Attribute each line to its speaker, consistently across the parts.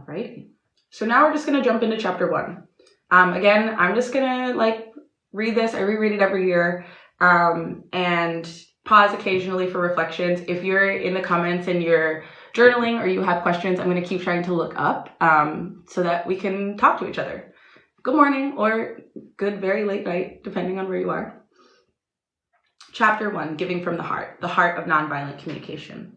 Speaker 1: Alrighty. So now we're just going to jump into chapter 1. Again, I'm just going to read this. I reread it every year and pause occasionally for reflections. If you're in the comments and you're journaling or you have questions, I'm going to keep trying to look up so that we can talk to each other. Good morning or good very late night, depending on where you are. Chapter 1, Giving from the Heart of Nonviolent Communication.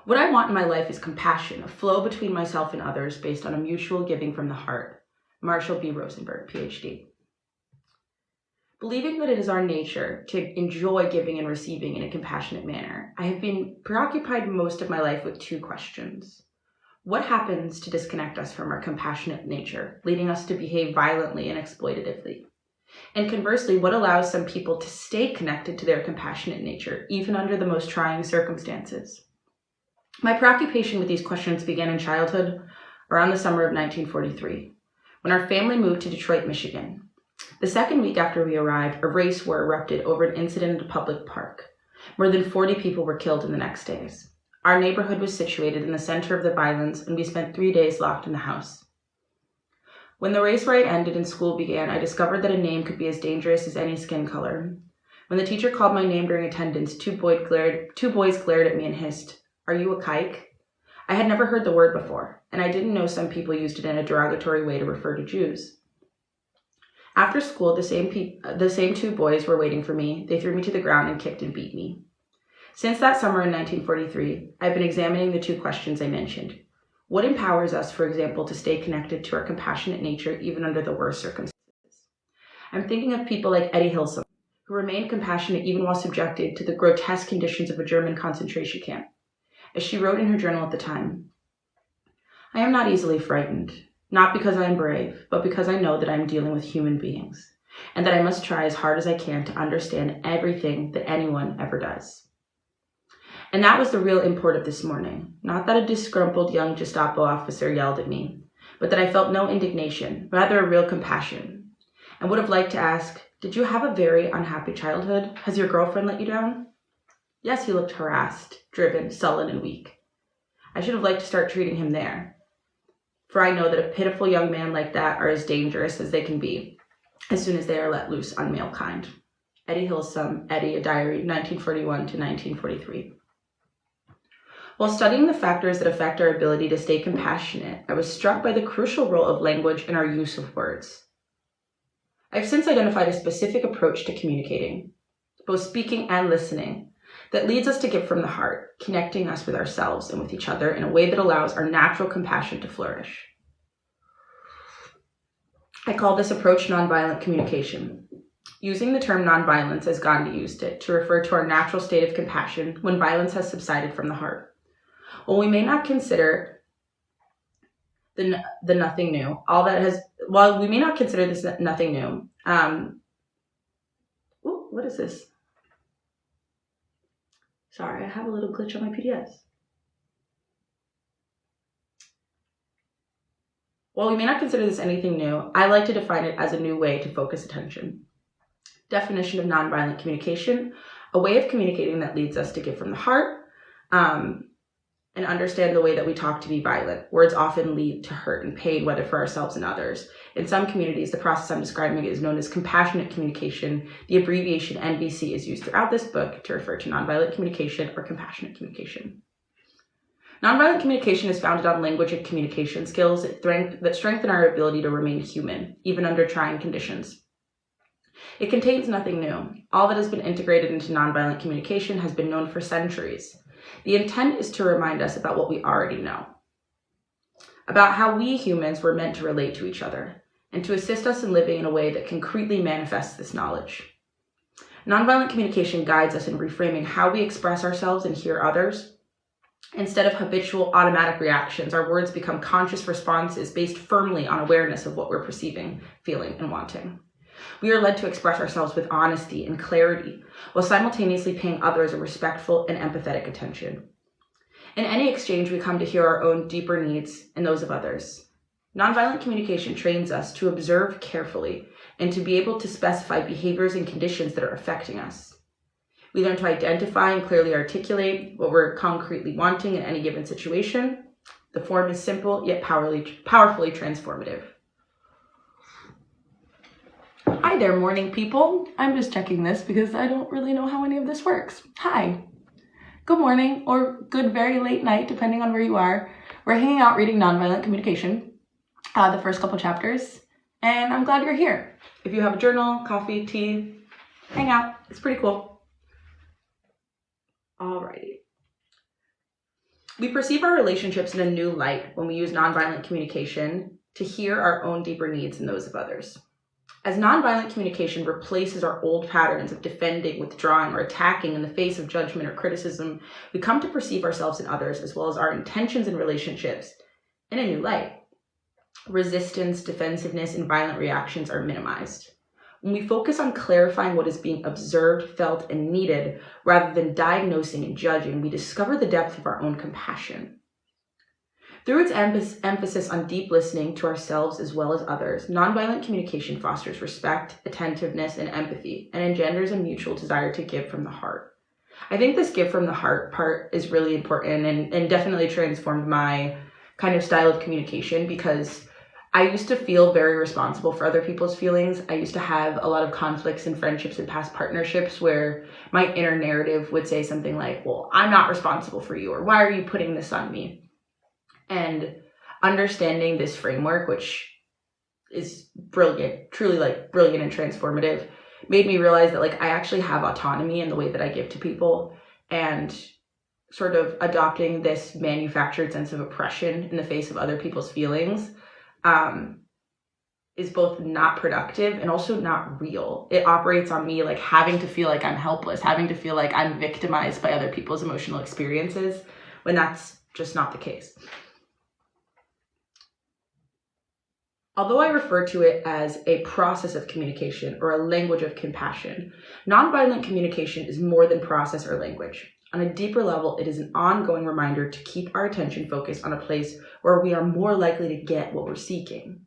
Speaker 1: What I want in my life is compassion, a flow between myself and others based on a mutual giving from the heart. Marshall B. Rosenberg, PhD. Believing that it is our nature to enjoy giving and receiving in a compassionate manner, I have been preoccupied most of my life with 2 questions. What happens to disconnect us from our compassionate nature, leading us to behave violently and exploitatively? And conversely, what allows some people to stay connected to their compassionate nature, even under the most trying circumstances? My preoccupation with these questions began in childhood, around the summer of 1943, when our family moved to Detroit, Michigan. The second week after we arrived, a race war erupted over an incident at a public park. More than 40 people were killed in the next days. Our neighborhood was situated in the center of the violence, and we spent 3 days locked in the house. When the race riot ended and school began, I discovered that a name could be as dangerous as any skin color. When the teacher called my name during attendance, two boys glared at me and hissed, "Are you a kike?" I had never heard the word before, and I didn't know some people used it in a derogatory way to refer to Jews. After school, the same 2 boys were waiting for me. They threw me to the ground and kicked and beat me. Since that summer in 1943, I've been examining the 2 questions I mentioned. What empowers us, for example, to stay connected to our compassionate nature even under the worst circumstances? I'm thinking of people like Eddie Hilsum, who remained compassionate even while subjected to the grotesque conditions of a German concentration camp. As she wrote in her journal at the time, "I am not easily frightened, not because I am brave, but because I know that I am dealing with human beings, and that I must try as hard as I can to understand everything that anyone ever does." And that was the real import of this morning. Not that a disgruntled young Gestapo officer yelled at me, but that I felt no indignation, rather a real compassion, and would have liked to ask, "Did you have a very unhappy childhood? Has your girlfriend let you down?" Yes, he looked harassed, driven, sullen, and weak. I should have liked to start treating him there, for I know that a pitiful young man like that are as dangerous as they can be as soon as they are let loose on male kind. Eddie Hilsum, Eddie, a diary, 1941 to 1943. While studying the factors that affect our ability to stay compassionate, I was struck by the crucial role of language in our use of words. I've since identified a specific approach to communicating, both speaking and listening, that leads us to give from the heart, connecting us with ourselves and with each other in a way that allows our natural compassion to flourish. I call this approach nonviolent communication, using the term nonviolence as Gandhi used it to refer to our natural state of compassion when violence has subsided from the heart. While we may not consider the nothing new, while we may not consider this nothing new, what is this? Sorry, I have a little glitch on my PDFs. While we may not consider this anything new, I like to define it as a new way to focus attention. Definition of nonviolent communication: a way of communicating that leads us to give from the heart, and understand the way that we talk to be violent. Words often lead to hurt and pain, whether for ourselves and others. In some communities, the process I'm describing is known as compassionate communication. The abbreviation NVC is used throughout this book to refer to nonviolent communication or compassionate communication. Nonviolent communication is founded on language and communication skills that strengthen our ability to remain human, even under trying conditions. It contains nothing new. All that has been integrated into nonviolent communication has been known for centuries. The intent is to remind us about what we already know, about how we humans were meant to relate to each other, and to assist us in living in a way that concretely manifests this knowledge. Nonviolent communication guides us in reframing how we express ourselves and hear others. Instead of habitual automatic reactions, our words become conscious responses based firmly on awareness of what we're perceiving, feeling, and wanting. We are led to express ourselves with honesty and clarity, while simultaneously paying others a respectful and empathetic attention. In any exchange, we come to hear our own deeper needs and those of others. Nonviolent communication trains us to observe carefully and to be able to specify behaviors and conditions that are affecting us. We learn to identify and clearly articulate what we're concretely wanting in any given situation. The form is simple yet powerfully transformative. Hi there, morning people. I'm just checking this because I don't really know how any of this works. Hi. Good morning or good very late night, depending on where you are. We're hanging out reading Nonviolent Communication, the first couple chapters, and I'm glad you're here. If you have a journal, coffee, tea, hang out. It's pretty cool. Alrighty. We perceive our relationships in a new light when we use nonviolent communication to hear our own deeper needs and those of others. As nonviolent communication replaces our old patterns of defending, withdrawing, or attacking in the face of judgment or criticism, we come to perceive ourselves and others, as well as our intentions and relationships, in a new light. Resistance, defensiveness, and violent reactions are minimized. When we focus on clarifying what is being observed, felt, and needed, rather than diagnosing and judging, we discover the depth of our own compassion. Through its emphasis on deep listening to ourselves as well as others, nonviolent communication fosters respect, attentiveness, and empathy, and engenders a mutual desire to give from the heart. I think this give from the heart part is really important and definitely transformed my kind of style of communication, because I used to feel very responsible for other people's feelings. I used to have a lot of conflicts in friendships and past partnerships where my inner narrative would say something like, well, I'm not responsible for you, or why are you putting this on me? And understanding this framework, which is brilliant, truly like brilliant and transformative, made me realize that like I actually have autonomy in the way that I give to people, and sort of adopting this manufactured sense of oppression in the face of other people's feelings is both not productive and also not real. It operates on me like having to feel like I'm helpless, having to feel like I'm victimized by other people's emotional experiences, when that's just not the case. Although I refer to it as a process of communication or a language of compassion, nonviolent communication is more than process or language. On a deeper level, it is an ongoing reminder to keep our attention focused on a place where we are more likely to get what we're seeking.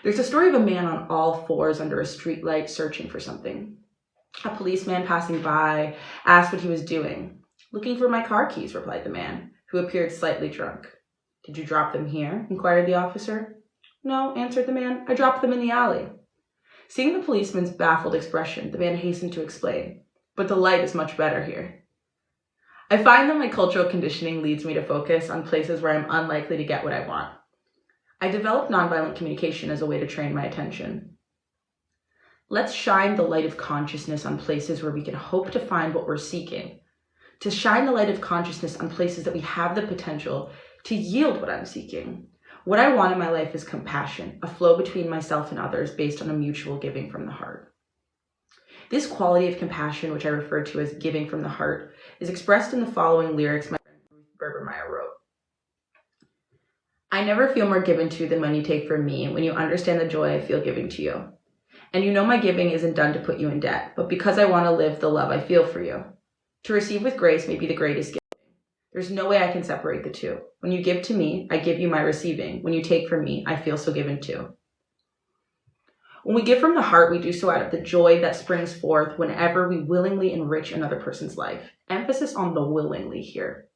Speaker 1: There's a story of a man on all fours under a streetlight searching for something. A policeman passing by asked what he was doing. "Looking for my car keys," replied the man, who appeared slightly drunk. "Did you drop them here?" inquired the officer. "No," answered the man. "I dropped them in the alley." Seeing the policeman's baffled expression, the man hastened to explain, "But the light is much better here." I find that my cultural conditioning leads me to focus on places where I'm unlikely to get what I want. I developed nonviolent communication as a way to train my attention. Let's shine the light of consciousness on places where we can hope to find what we're seeking. To shine the light of consciousness on places that we have the potential to yield what I'm seeking. What I want in my life is compassion, a flow between myself and others based on a mutual giving from the heart. This quality of compassion, which I refer to as giving from the heart, is expressed in the following lyrics my friend Ruth Berbermeyer wrote. "I never feel more given to than when you take from me, when you understand the joy I feel giving to you. And you know my giving isn't done to put you in debt, but because I want to live the love I feel for you. To receive with grace may be the greatest gift. There's no way I can separate the two. When you give to me, I give you my receiving. When you take from me, I feel so given too." When we give from the heart, we do so out of the joy that springs forth whenever we willingly enrich another person's life. Emphasis on the willingly here.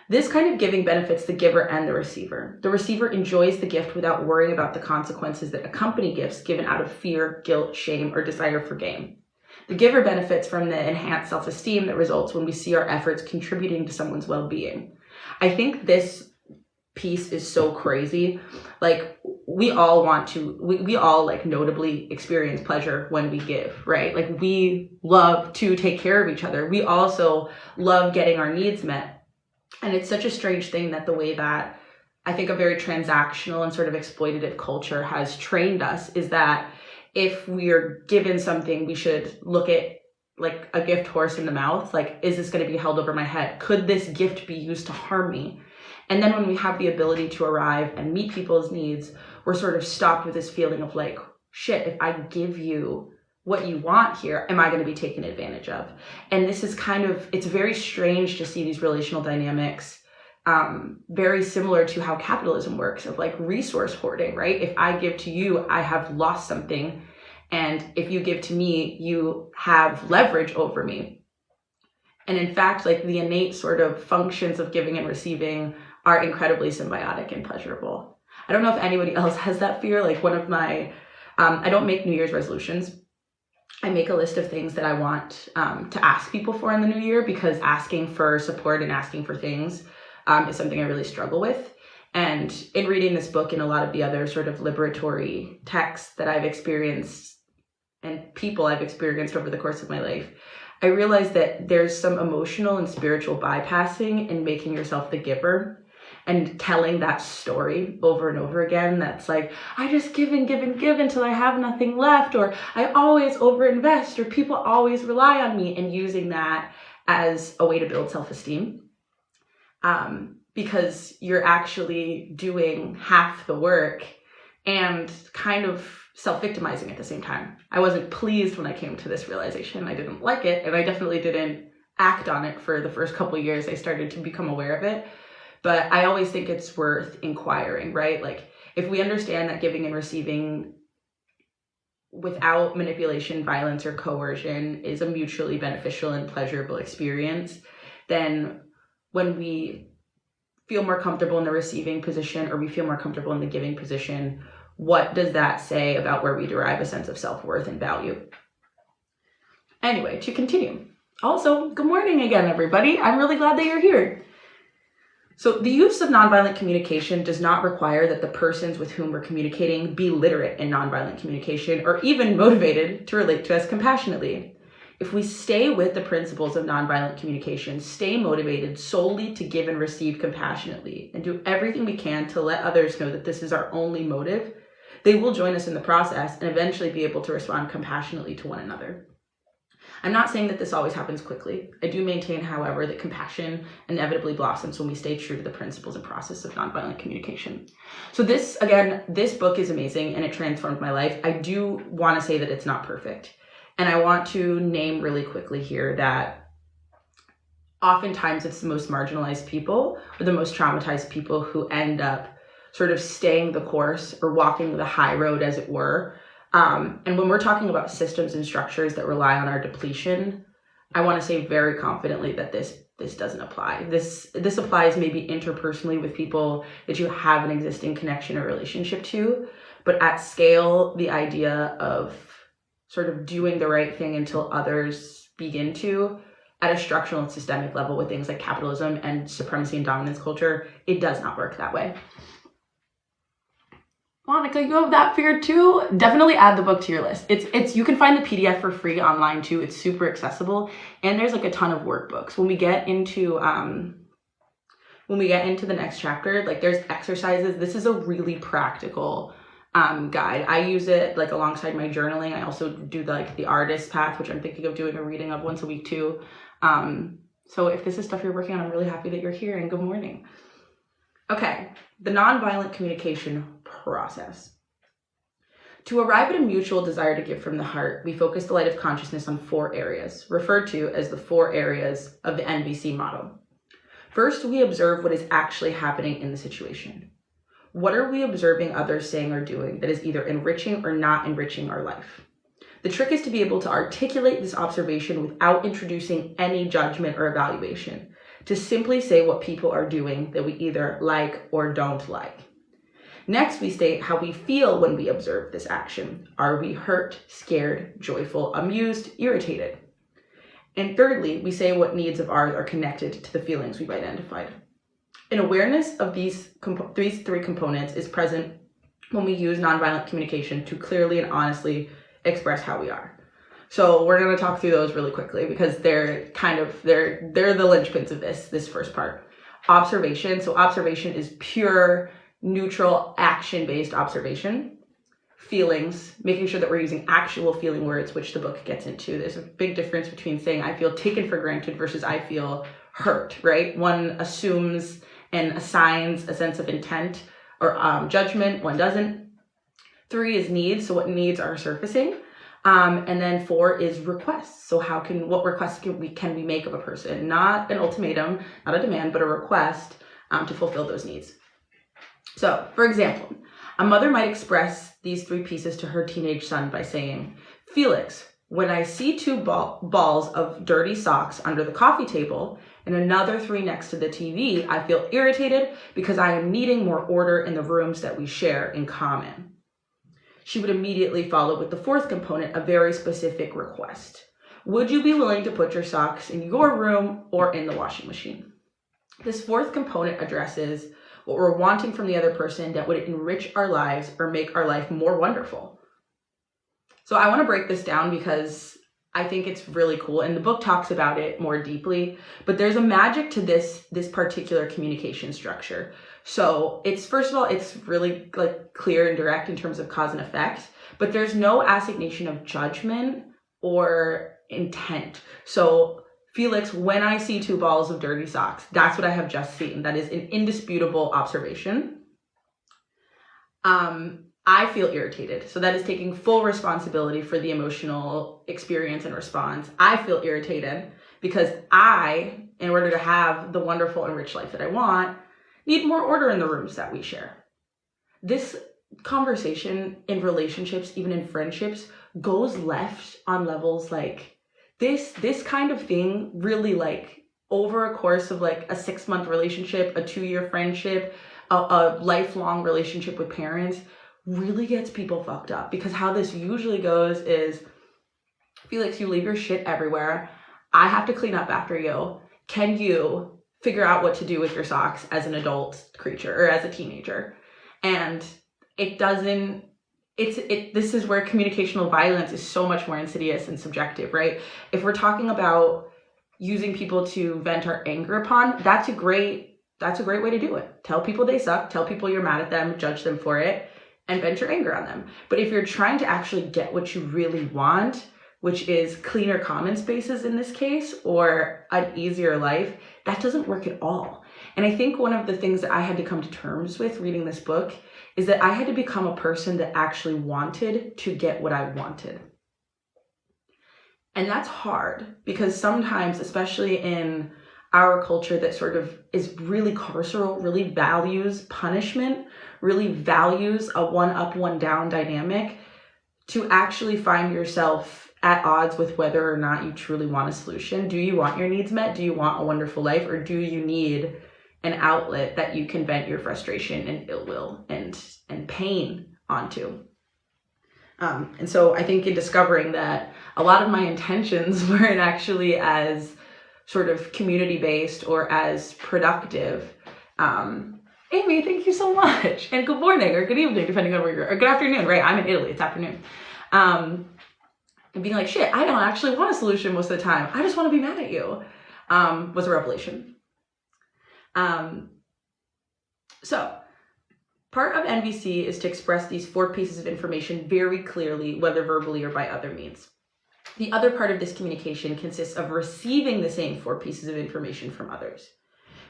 Speaker 1: This kind of giving benefits the giver and the receiver. The receiver enjoys the gift without worrying about the consequences that accompany gifts given out of fear, guilt, shame, or desire for gain. The giver benefits from the enhanced self-esteem that results when we see our efforts contributing to someone's well-being. I think this piece is so crazy. Like we all like notably experience pleasure when we give, right? Like we love to take care of each other. We also love getting our needs met. And it's such a strange thing that the way that I think a very transactional and sort of exploitative culture has trained us is that if we're given something, we should look at like a gift horse in the mouth. Like, is this going to be held over my head? Could this gift be used to harm me? And then when we have the ability to arrive and meet people's needs, we're sort of stopped with this feeling of like, shit, if I give you what you want here, am I going to be taken advantage of? And this is it's very strange to see these relational dynamics very similar to how capitalism works, of like resource hoarding, right? If I give to you, I have lost something. And if you give to me, you have leverage over me. And in fact, like the innate sort of functions of giving and receiving are incredibly symbiotic and pleasurable. I don't know if anybody else has that fear. Like one of my, I don't make New Year's resolutions. I make a list of things that I want to ask people for in the new year, because asking for support and asking for things is something I really struggle with. And in reading this book and a lot of the other sort of liberatory texts that I've experienced and people I've experienced over the course of my life, I realized that there's some emotional and spiritual bypassing in making yourself the giver and telling that story over and over again. That's like, I just give and give and give until I have nothing left, or I always overinvest, or people always rely on me, and using that as a way to build self-esteem. Because you're actually doing half the work and kind of self-victimizing at the same time. I wasn't pleased when I came to this realization. I didn't like it, and I definitely didn't act on it for the first couple of years. I started to become aware of it. But I always think it's worth inquiring, right? Like if we understand that giving and receiving without manipulation, violence, or coercion is a mutually beneficial and pleasurable experience, then when we feel more comfortable in the receiving position, or we feel more comfortable in the giving position, what does that say about where we derive a sense of self-worth and value? Anyway, to continue. Also, good morning again, everybody. I'm really glad that you're here. So the use of nonviolent communication does not require that the persons with whom we're communicating be literate in nonviolent communication or even motivated to relate to us compassionately. If we stay with the principles of nonviolent communication, stay motivated solely to give and receive compassionately, and do everything we can to let others know that this is our only motive, they will join us in the process and eventually be able to respond compassionately to one another. I'm not saying that this always happens quickly. I do maintain, however, that compassion inevitably blossoms when we stay true to the principles and process of nonviolent communication. So this book is amazing and it transformed my life. I do want to say that it's not perfect. And I want to name really quickly here that oftentimes it's the most marginalized people or the most traumatized people who end up sort of staying the course or walking the high road, as it were. And when we're talking about systems and structures that rely on our depletion, I want to say very confidently that this doesn't apply. This applies maybe interpersonally with people that you have an existing connection or relationship to, but at scale, the idea of sort of doing the right thing until others begin to, at a structural and systemic level with things like capitalism and supremacy and dominance culture, it does not work that way. Monica, you have that fear too? Definitely add the book to your list. You can find the PDF for free online too. It's super accessible, and there's like a ton of workbooks. When we get into the next chapter, like there's exercises. This is a really practical guide. I use it like alongside my journaling. I also do the artist path, which I'm thinking of doing a reading of once a week too. So if this is stuff you're working on, I'm really happy that you're here, and good morning. Okay, the nonviolent communication process. To arrive at a mutual desire to give from the heart, we focus the light of consciousness on 4 areas, referred to as the 4 areas of the NVC model. First, we observe what is actually happening in the situation. What are we observing others saying or doing that is either enriching or not enriching our life? The trick is to be able to articulate this observation without introducing any judgment or evaluation, to simply say what people are doing that we either like or don't like. Next, we state how we feel when we observe this action. Are we hurt, scared, joyful, amused, irritated? And thirdly, we say what needs of ours are connected to the feelings we've identified. An awareness of these 3 components is present when we use nonviolent communication to clearly and honestly express how we are. So we're going to talk through those really quickly because they're the linchpins of this first part. Observation. So observation is pure, neutral, action-based observation. Feelings, making sure that we're using actual feeling words, which the book gets into. There's a big difference between saying I feel taken for granted versus I feel hurt, right? One assumes and assigns a sense of intent or judgment, one doesn't. 3 is needs, so what needs are surfacing. And then 4 is requests. So what requests can we make of a person? Not an ultimatum, not a demand, but a request to fulfill those needs. So, for example, a mother might express these 3 pieces to her teenage son by saying, Felix, When I see two balls of dirty socks under the coffee table and another 3 next to the TV, I feel irritated because I am needing more order in the rooms that we share in common. She would immediately follow with the 4th component, a very specific request. Would you be willing to put your socks in your room or in the washing machine? This 4th component addresses what we're wanting from the other person that would enrich our lives or make our life more wonderful. So I want to break this down because I think it's really cool, and the book talks about it more deeply, but there's a magic to this particular communication structure. So it's, first of all, it's really like clear and direct in terms of cause and effect, but there's no assignation of judgment or intent. So Felix, when I see 2 balls of dirty socks, that's what I have just seen. That is an indisputable observation. I feel irritated. So that is taking full responsibility for the emotional experience and response. I feel irritated because I, in order to have the wonderful and rich life that I want, need more order in the rooms that we share. This conversation in relationships, even in friendships, goes left on levels like this kind of thing really, like, over a course of like a 6-month relationship, a 2-year friendship, a lifelong relationship with parents, really gets people fucked up. Because how this usually goes is, Felix, you leave your shit everywhere. I have to clean up after you. Can you figure out what to do with your socks as an adult creature or as a teenager? And it doesn't, this is where communicational violence is so much more insidious and subjective, right? If we're talking about using people to vent our anger upon, that's a great way to do it. Tell people they suck, tell people you're mad at them, judge them for it, and vent your anger on them. But if you're trying to actually get what you really want, which is cleaner common spaces in this case, or an easier life, that doesn't work at all. And I think one of the things that I had to come to terms with reading this book is that I had to become a person that actually wanted to get what I wanted. And that's hard because sometimes, especially in our culture that sort of is really carceral, really values punishment, really values a one up, one down dynamic, to actually find yourself at odds with whether or not you truly want a solution. Do you want your needs met? Do you want a wonderful life? Or do you need an outlet that you can vent your frustration and ill will and pain onto? And so I think in discovering that a lot of my intentions weren't actually as sort of community-based or as productive. Amy, thank you so much. And good morning or good evening, depending on where you're, or good afternoon, right? I'm in Italy, it's afternoon. And being like, shit, I don't actually want a solution most of the time. I just want to be mad at you, was a revelation. So part of NVC is to express these 4 pieces of information very clearly, whether verbally or by other means. The other part of this communication consists of receiving the same 4 pieces of information from others.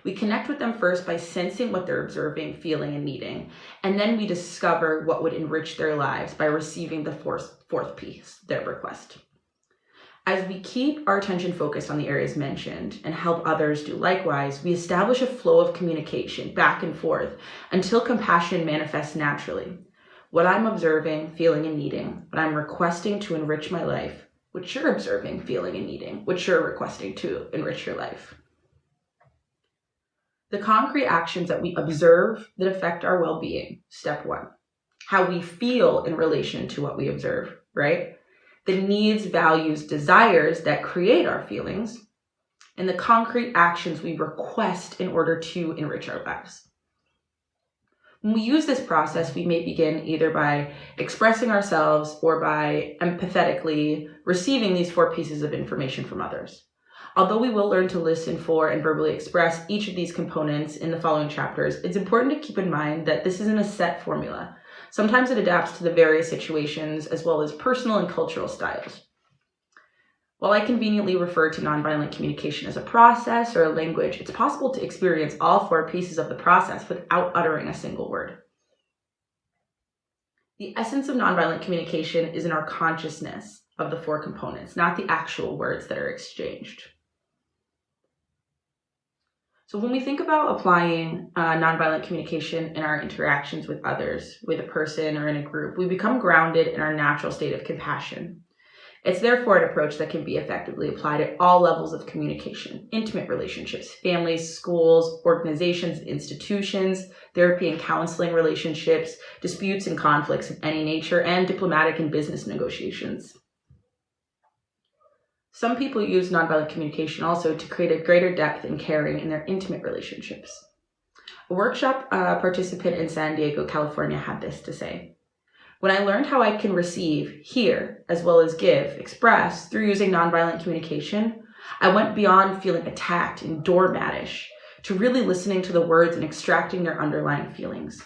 Speaker 1: We connect with them first by sensing what they're observing, feeling, and needing, and then we discover what would enrich their lives by receiving the fourth piece, their request. As we keep our attention focused on the areas mentioned and help others do likewise, we establish a flow of communication back and forth until compassion manifests naturally. What I'm observing, feeling, and needing, what I'm requesting to enrich my life, what you're observing, feeling, and needing, what you're requesting to enrich your life. The concrete actions that we observe that affect our well-being, step 1. How we feel in relation to what we observe, right? The needs, values, desires that create our feelings, and the concrete actions we request in order to enrich our lives. When we use this process, we may begin either by expressing ourselves or by empathetically receiving these 4 pieces of information from others. Although we will learn to listen for and verbally express each of these components in the following chapters, it's important to keep in mind that this isn't a set formula. Sometimes it adapts to the various situations as well as personal and cultural styles. While I conveniently refer to nonviolent communication as a process or a language, it's possible to experience all 4 pieces of the process without uttering a single word. The essence of nonviolent communication is in our consciousness of the 4 components, not the actual words that are exchanged. So when we think about applying nonviolent communication in our interactions with others, with a person or in a group, we become grounded in our natural state of compassion. It's therefore an approach that can be effectively applied at all levels of communication: intimate relationships, families, schools, organizations, institutions, therapy and counseling relationships, disputes and conflicts of any nature, and diplomatic and business negotiations. Some people use nonviolent communication also to create a greater depth and caring in their intimate relationships. A workshop participant in San Diego, California had this to say: "When I learned how I can receive, hear, as well as give, express through using nonviolent communication, I went beyond feeling attacked and doormatish to really listening to the words and extracting their underlying feelings.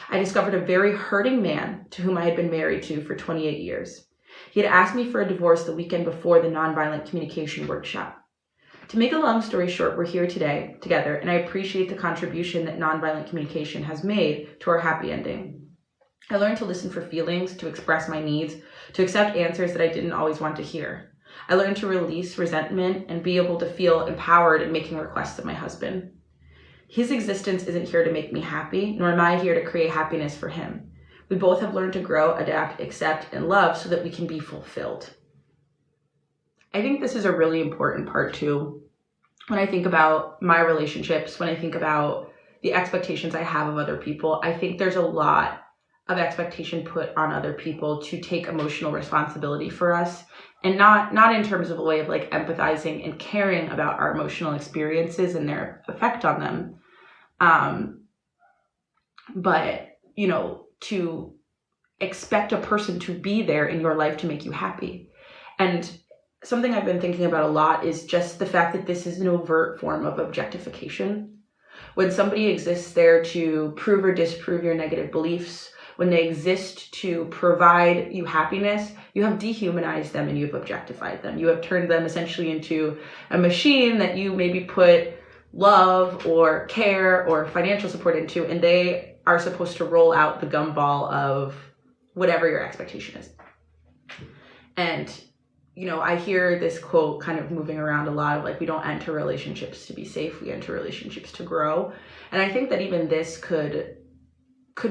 Speaker 1: I discovered a very hurting man to whom I had been married to for 28 years. He had asked me for a divorce the weekend before the nonviolent communication workshop. To make a long story short, we're here today together, and I appreciate the contribution that nonviolent communication has made to our happy ending. I learned to listen for feelings, to express my needs, to accept answers that I didn't always want to hear. I learned to release resentment and be able to feel empowered in making requests of my husband. His existence isn't here to make me happy, nor am I here to create happiness for him. We both have learned to grow, adapt, accept, and love so that we can be fulfilled." I think this is a really important part too. When I think about my relationships, when I think about the expectations I have of other people, I think there's a lot of expectation put on other people to take emotional responsibility for us, and not in terms of a way of like empathizing and caring about our emotional experiences and their effect on them. But, you know, to expect a person to be there in your life to make you happy. And something I've been thinking about a lot is just the fact that this is an overt form of objectification. When somebody exists there to prove or disprove your negative beliefs, when they exist to provide you happiness, you have dehumanized them and you have objectified them. You have turned them essentially into a machine that you maybe put love or care or financial support into, and they are supposed to roll out the gumball of whatever your expectation is. And, you know, I hear this quote kind of moving around a lot of like, we don't enter relationships to be safe, we enter relationships to grow. And I think that even this could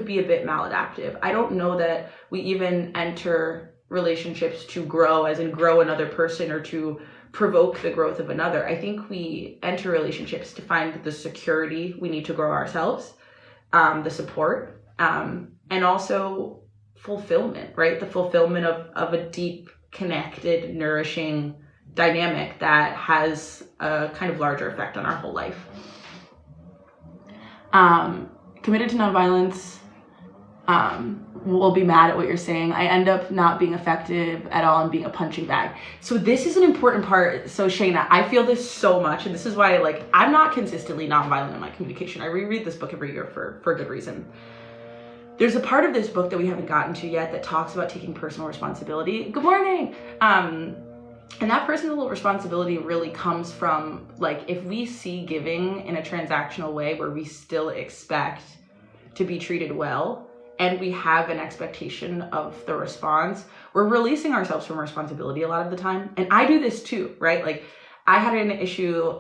Speaker 1: be a bit maladaptive. I don't know that we even enter relationships to grow, as in grow another person or to provoke the growth of another. I think we enter relationships to find the security we need to grow ourselves, the support, and also fulfillment, right? The fulfillment of a deep, connected, nourishing dynamic that has a kind of larger effect on our whole life. Committed to nonviolence, will be mad at what you're saying. I end up not being effective at all and being a punching bag. So this is an important part. So Shayna, I feel this so much, and this is why I'm not consistently nonviolent in my communication. I reread this book every year for a good reason. There's a part of this book that we haven't gotten to yet that talks about taking personal responsibility. Good morning. And that personal responsibility really comes from, if we see giving in a transactional way where we still expect to be treated well, and we have an expectation of the response, we're releasing ourselves from responsibility a lot of the time. And I do this too, right? I had an issue,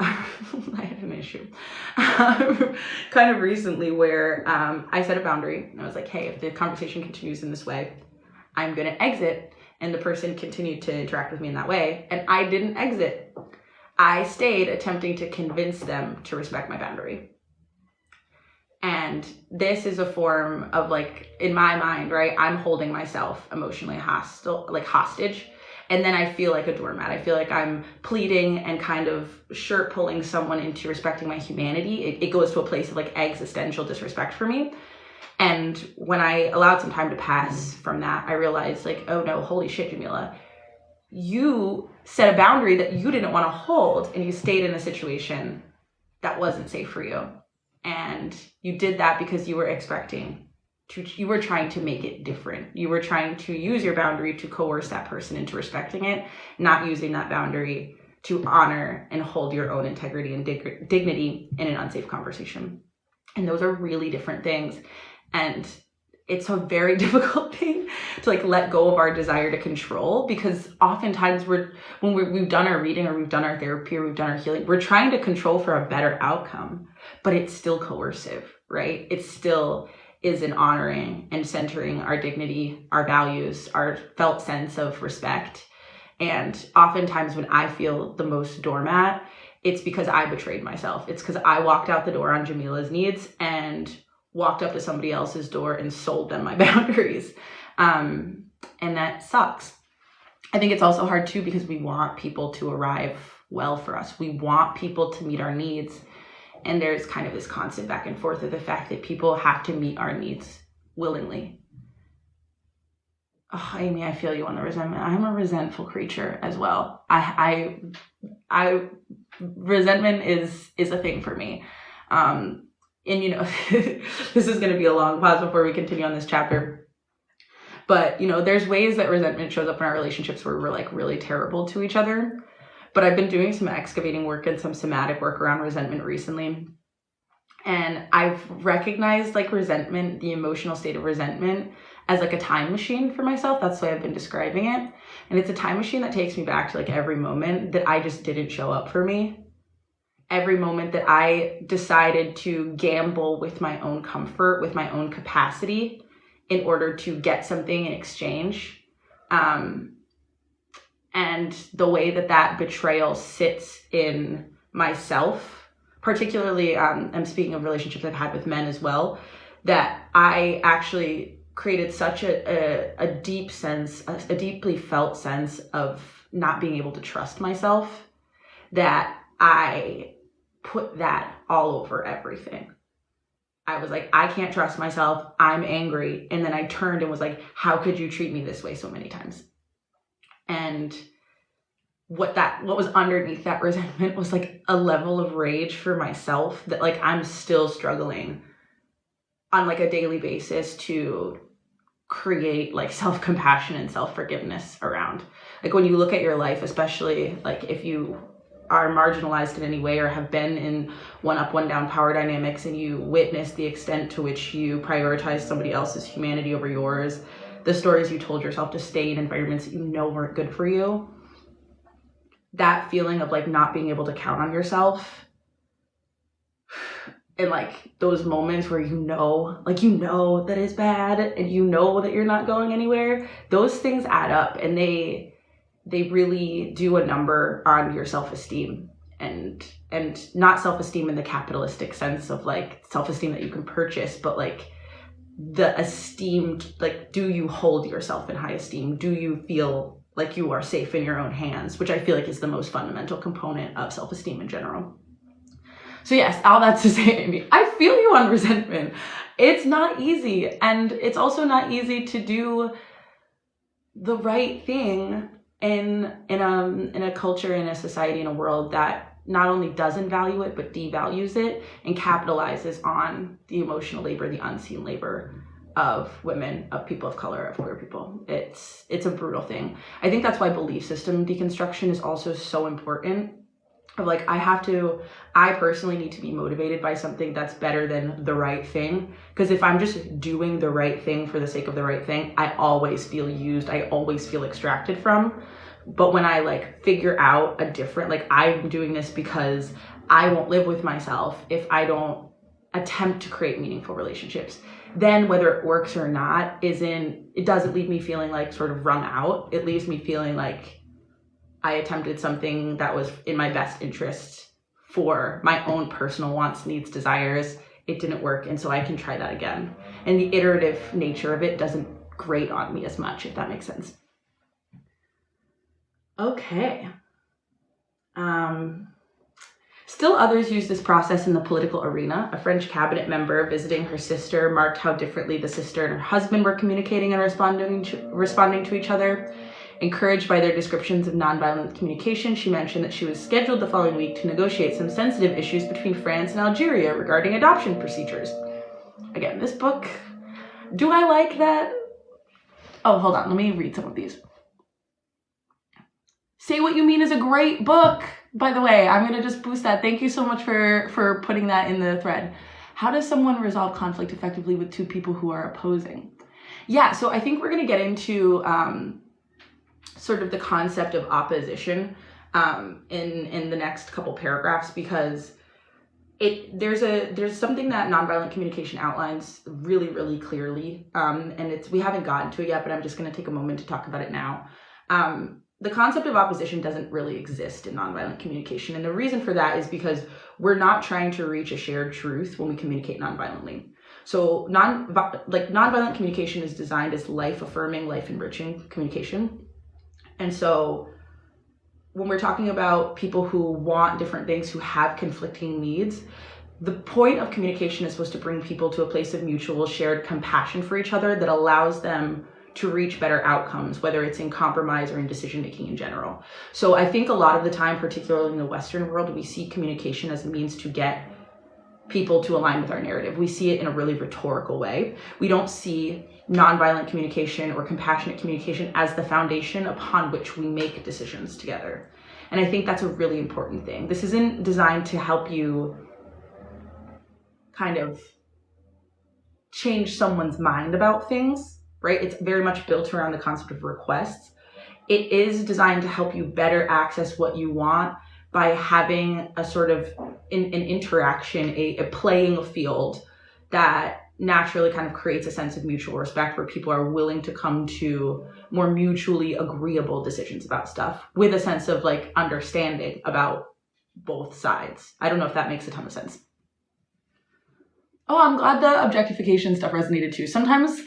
Speaker 1: kind of recently where I set a boundary. And I was like, hey, if the conversation continues in this way, I'm going to exit. And the person continued to interact with me in that way. And I didn't exit. I stayed attempting to convince them to respect my boundary. And this is a form of, in my mind, right, I'm holding myself emotionally hostage. And then I feel like a doormat. I feel like I'm pleading and kind of shirt pulling someone into respecting my humanity. It goes to a place of existential disrespect for me. And when I allowed some time to pass from that, I realized oh no, holy shit, Jamila, you set a boundary that you didn't want to hold, and you stayed in a situation that wasn't safe for you. And you did that because you were you were trying to make it different. You were trying to use your boundary to coerce that person into respecting it, not using that boundary to honor and hold your own integrity and dignity in an unsafe conversation. And those are really different things. And it's a very difficult thing to let go of our desire to control, because oftentimes when we've done our reading or we've done our therapy or we've done our healing, we're trying to control for a better outcome, but it's still coercive, right? It still is in honoring and centering our dignity, our values, our felt sense of respect. And oftentimes when I feel the most doormat, it's because I betrayed myself. It's because I walked out the door on Jamila's needs and walked up to somebody else's door and sold them my boundaries. And that sucks. I think it's also hard too because we want people to arrive well for us. We want people to meet our needs. And there's kind of this constant back and forth of the fact that people have to meet our needs willingly. Oh, Amy, I feel you on the resentment. I'm a resentful creature as well. I resentment is a thing for me. And you know, this is going to be a long pause before we continue on this chapter. But, you know, there's ways that resentment shows up in our relationships where we're like really terrible to each other. But I've been doing some excavating work and some somatic work around resentment recently. And I've recognized like resentment, the emotional state of resentment, as like a time machine for myself. That's the way I've been describing it. And it's a time machine that takes me back to like every moment that I just didn't show up for me. Every moment that I decided to gamble with my own comfort, with my own capacity in order to get something in exchange. And the way that that betrayal sits in myself, particularly, I'm speaking of relationships I've had with men as well, that I actually created such a deep sense, a deeply felt sense of not being able to trust myself, that I put that all over everything. I was like, I can't trust myself. I'm angry. And then I turned and was like, how could you treat me this way so many times? And what was underneath that resentment was like a level of rage for myself that like I'm still struggling on like a daily basis to create like self-compassion and self-forgiveness around. Like when you look at your life, especially like if you are marginalized in any way or have been in one up, one down power dynamics, and you witness the extent to which you prioritize somebody else's humanity over yours, the stories you told yourself to stay in environments that you know weren't good for you, that feeling of like not being able to count on yourself, and like those moments where you know that it's bad and you know that you're not going anywhere, those things add up, and they really do a number on your self-esteem, and not self-esteem in the capitalistic sense of like self-esteem that you can purchase, but like the esteem, like, do you hold yourself in high esteem? Do you feel like you are safe in your own hands, which I feel like is the most fundamental component of self-esteem in general. So yes, all that's to say, Amy, I feel you on resentment. It's not easy, and it's also not easy to do the right thing in a culture, in a society, in a world that not only doesn't value it, but devalues it and capitalizes on the emotional labor, the unseen labor of women, of people of color, of queer people. It's a brutal thing. I think that's why belief system deconstruction is also so important. Of like, I personally need to be motivated by something that's better than the right thing. Because if I'm just doing the right thing for the sake of the right thing, I always feel used. I always feel extracted from. But when I like figure out a different, like I'm doing this because I won't live with myself if I don't attempt to create meaningful relationships, then whether it works or not it doesn't leave me feeling like sort of wrung out. It leaves me feeling like I attempted something that was in my best interest for my own personal wants, needs, desires. It didn't work, and so I can try that again. And the iterative nature of it doesn't grate on me as much, if that makes sense. Okay. Still others use this process in the political arena. A French cabinet member visiting her sister marked how differently the sister and her husband were communicating and responding to each other. Encouraged by their descriptions of nonviolent communication, she mentioned that she was scheduled the following week to negotiate some sensitive issues between France and Algeria regarding adoption procedures. Again, this book, do I like that? Oh, hold on, let me read some of these. Say What You Mean is a great book. By the way, I'm going to just boost that. Thank you so much for putting that in the thread. How does someone resolve conflict effectively with two people who are opposing? Yeah, so I think we're going to get into sort of the concept of opposition in the next couple paragraphs, because there's something that nonviolent communication outlines really, really clearly, and we haven't gotten to it yet, but I'm just going to take a moment to talk about it now. the concept of opposition doesn't really exist in nonviolent communication. And the reason for that is because we're not trying to reach a shared truth when we communicate nonviolently. So nonviolent communication is designed as life-affirming, life-enriching communication. And so when we're talking about people who want different things, who have conflicting needs, the point of communication is supposed to bring people to a place of mutual shared compassion for each other that allows them to reach better outcomes, whether it's in compromise or in decision making in general. So I think a lot of the time, particularly in the Western world, we see communication as a means to get people to align with our narrative. We see it in a really rhetorical way. We don't see nonviolent communication or compassionate communication as the foundation upon which we make decisions together. And I think that's a really important thing. This isn't designed to help you kind of change someone's mind about things, right? It's very much built around the concept of requests. It is designed to help you better access what you want by having a sort of an interaction, a playing field that naturally kind of creates a sense of mutual respect where people are willing to come to more mutually agreeable decisions about stuff with a sense of like understanding about both sides. I don't know if that makes a ton of sense. Oh, I'm glad the objectification stuff resonated too. Sometimes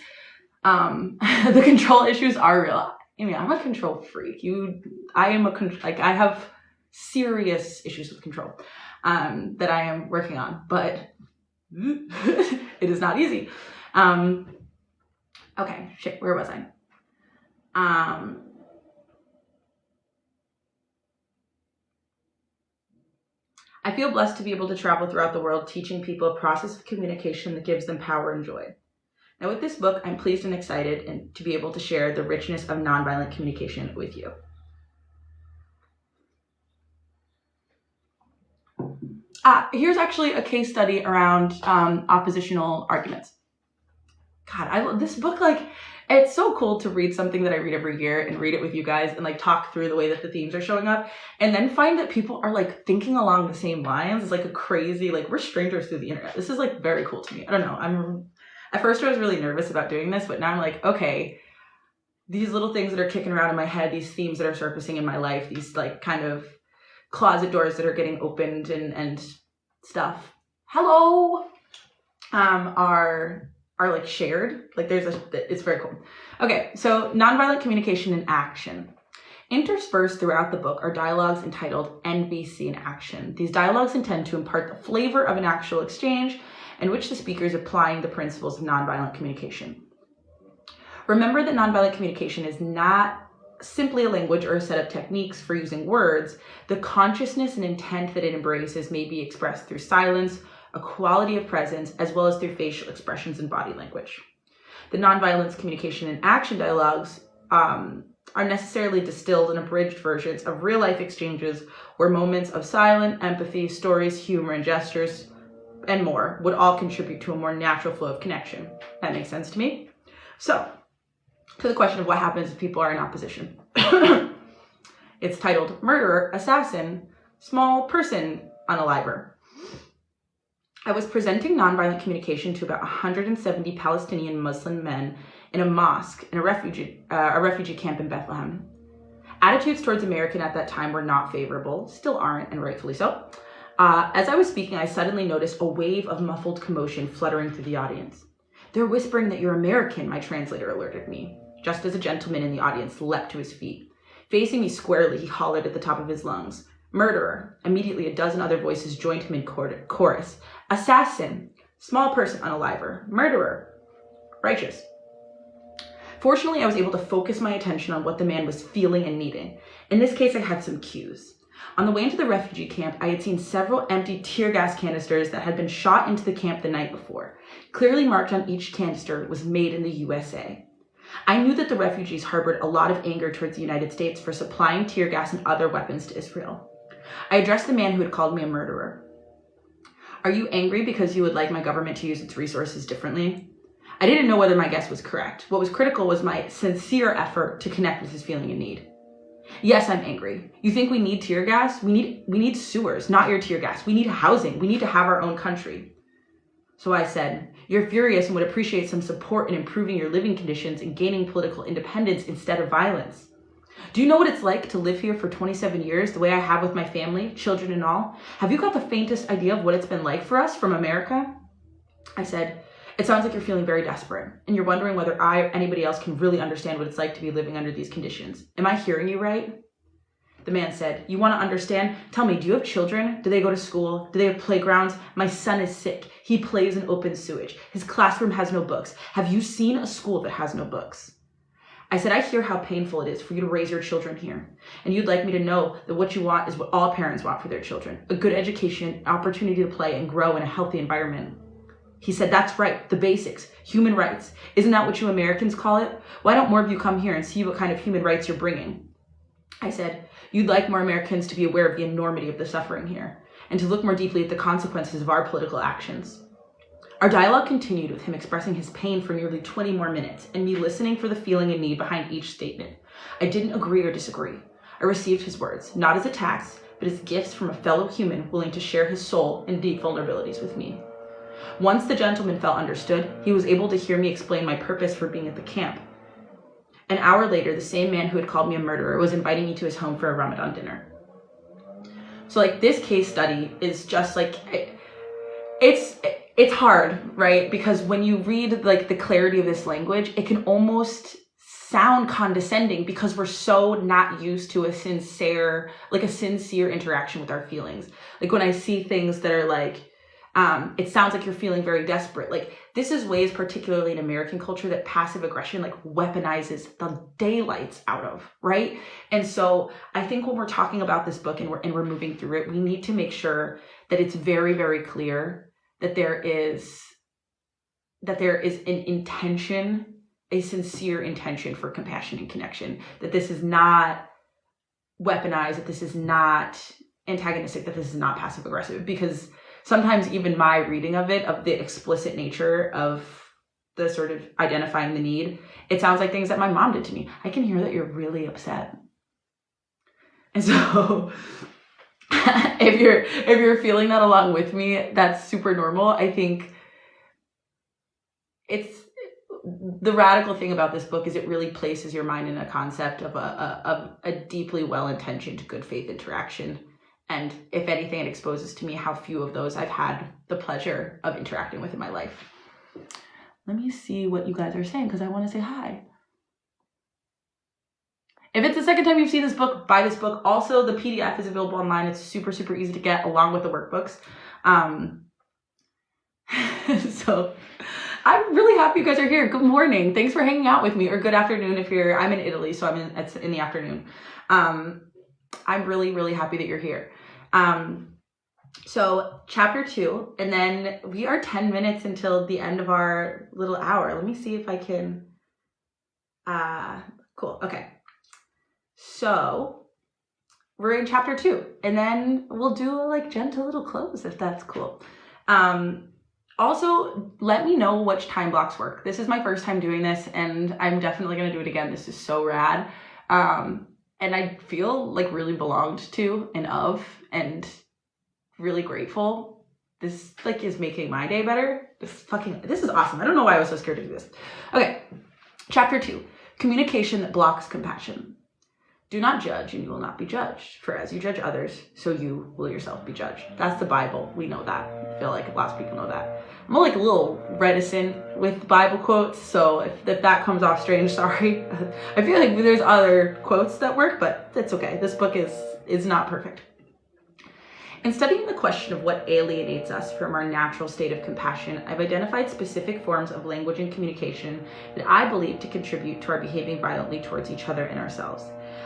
Speaker 1: the control issues are real. I mean, I'm a control freak. I have serious issues with control that I am working on, but it is not easy. Okay, shit, where was I? I feel blessed to be able to travel throughout the world teaching people a process of communication that gives them power and joy. Now with this book, I'm pleased and excited and to be able to share the richness of nonviolent communication with you. Here's actually a case study around oppositional arguments. God, this book, like, it's so cool to read something that I read every year and read it with you guys and like talk through the way that the themes are showing up and then find that people are like thinking along the same lines. It's like a crazy, like, we're strangers through the internet. This is like very cool to me. I don't know. At first I was really nervous about doing this, but now I'm like, okay, these little things that are kicking around in my head, these themes that are surfacing in my life, these like kind of closet doors that are getting opened and stuff, hello, are like shared. Like it's very cool. Okay, so nonviolent communication in action. Interspersed throughout the book are dialogues entitled NVC in Action. These dialogues intend to impart the flavor of an actual exchange in which the speaker is applying the principles of nonviolent communication. Remember that nonviolent communication is not simply a language or a set of techniques for using words. The consciousness and intent that it embraces may be expressed through silence, a quality of presence, as well as through facial expressions and body language. The nonviolence communication and action dialogues are necessarily distilled and abridged versions of real-life exchanges where moments of silent empathy, stories, humor, and gestures, and more would all contribute to a more natural flow of connection. That makes sense to me? So, to the question of what happens if people are in opposition. It's titled Murderer, Assassin, Small Person, Unaliver. I was presenting nonviolent communication to about 170 Palestinian Muslim men in a mosque in a refugee camp in Bethlehem. Attitudes towards American at that time were not favorable, still aren't, and rightfully so. As I was speaking, I suddenly noticed a wave of muffled commotion fluttering through the audience. They're whispering that you're American, my translator alerted me, just as a gentleman in the audience leapt to his feet. Facing me squarely, he hollered at the top of his lungs, "Murderer." Immediately, a dozen other voices joined him in chorus. "Assassin. Small person, unaliver. Murderer. Righteous." Fortunately, I was able to focus my attention on what the man was feeling and needing. In this case, I had some cues. On the way into the refugee camp, I had seen several empty tear gas canisters that had been shot into the camp the night before. Clearly marked on each canister was made in the USA. I knew that the refugees harbored a lot of anger towards the United States for supplying tear gas and other weapons to Israel. I addressed the man who had called me a murderer. "Are you angry because you would like my government to use its resources differently?" I didn't know whether my guess was correct. What was critical was my sincere effort to connect with his feeling and need. "Yes, I'm angry. You think we need tear gas? We need sewers, not your tear gas. We need housing. We need to have our own country." So I said, "You're furious and would appreciate some support in improving your living conditions and gaining political independence instead of violence." Do you know what it's like to live here for 27 years, the way I have with my family, children and all? Have you got the faintest idea of what it's been like for us from America? I said, it sounds like you're feeling very desperate, and you're wondering whether I or anybody else can really understand what it's like to be living under these conditions. Am I hearing you right? The man said, you want to understand? Tell me, do you have children? Do they go to school? Do they have playgrounds? My son is sick. He plays in open sewage. His classroom has no books. Have you seen a school that has no books? I said, I hear how painful it is for you to raise your children here. And you'd like me to know that what you want is what all parents want for their children. A good education, opportunity to play and grow in a healthy environment. He said, that's right, the basics, human rights. Isn't that what you Americans call it? Why don't more of you come here and see what kind of human rights you're bringing? I said, you'd like more Americans to be aware of the enormity of the suffering here and to look more deeply at the consequences of our political actions. Our dialogue continued with him expressing his pain for nearly 20 more minutes and me listening for the feeling and need behind each statement. I didn't agree or disagree. I received his words, not as attacks, but as gifts from a fellow human willing to share his soul and deep vulnerabilities with me. Once the gentleman felt understood, he was able to hear me explain my purpose for being at the camp. An hour later, the same man who had called me a murderer was inviting me to his home for a Ramadan dinner. So like this case study is just like, it's hard, right? Because when you read like the clarity of this language, it can almost sound condescending because we're so not used to a sincere interaction with our feelings. Like when I see things that are like, it sounds like you're feeling very desperate. Like this is ways, particularly in American culture, that passive aggression like weaponizes the daylights out of, right? And so I think when we're talking about this book and we're moving through it, we need to make sure that it's very, very clear that there is an intention, a sincere intention for compassion and connection, that this is not weaponized, that this is not antagonistic, that this is not passive aggressive, because sometimes even my reading of it, of the explicit nature of the sort of identifying the need, it sounds like things that my mom did to me. I can hear that you're really upset. And so if you're feeling that along with me, that's super normal. I think it's the radical thing about this book is it really places your mind in a concept of a deeply well-intentioned good faith interaction. And if anything, it exposes to me how few of those I've had the pleasure of interacting with in my life. Let me see what you guys are saying because I want to say hi. If it's the second time you've seen this book, buy this book. Also, the PDF is available online. It's super, super easy to get along with the workbooks. So I'm really happy you guys are here. Good morning. Thanks for hanging out with me, or good afternoon if I'm in Italy, so it's in the afternoon. I'm really, really happy that you're here. So chapter 2, and then we are 10 minutes until the end of our little hour. Let me see if I can, cool. Okay. So we're in chapter 2, and then we'll do a like gentle little close if that's cool. Also, let me know which time blocks work. This is my first time doing this, and I'm definitely going to do it again. This is so rad. And I feel like really belonged to and of, and really grateful. This like is making my day better. This is awesome. I don't know why I was so scared to do this. Okay. Chapter 2, communication that blocks compassion. Do not judge and you will not be judged. For as you judge others, so you will yourself be judged. That's the Bible. We know that. I feel like lots of people know that. I'm like a little reticent with Bible quotes, so if that comes off strange, sorry. I feel like there's other quotes that work, but that's okay. This book is not perfect. In studying the question of what alienates us from our natural state of compassion, I've identified specific forms of language and communication that I believe to contribute to our behaving violently towards each other and ourselves.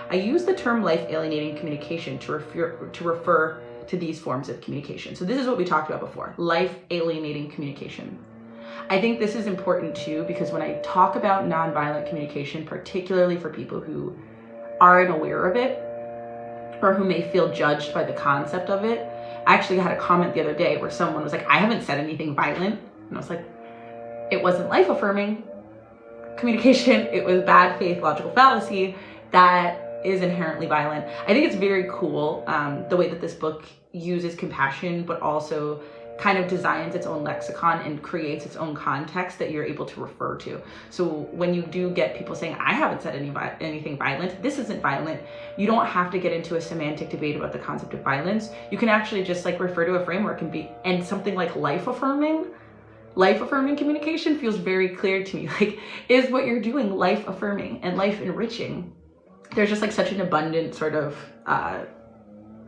Speaker 1: I use the term life alienating communication to refer to these forms of communication. So this is what we talked about before, life alienating communication. I think this is important too, because when I talk about nonviolent communication, particularly for people who aren't aware of it, or who may feel judged by the concept of it. I actually had a comment the other day where someone was like, I haven't said anything violent. And I was like, it wasn't life-affirming communication. It was bad faith logical fallacy that is inherently violent. I think it's very cool the way that this book uses compassion, but also kind of designs its own lexicon and creates its own context that you're able to refer to. So when you do get people saying, I haven't said anything violent, this isn't violent, you don't have to get into a semantic debate about the concept of violence. You can actually just like refer to a framework and something like life affirming communication feels very clear to me. Like, is what you're doing life affirming and life enriching? There's just like such an abundant sort of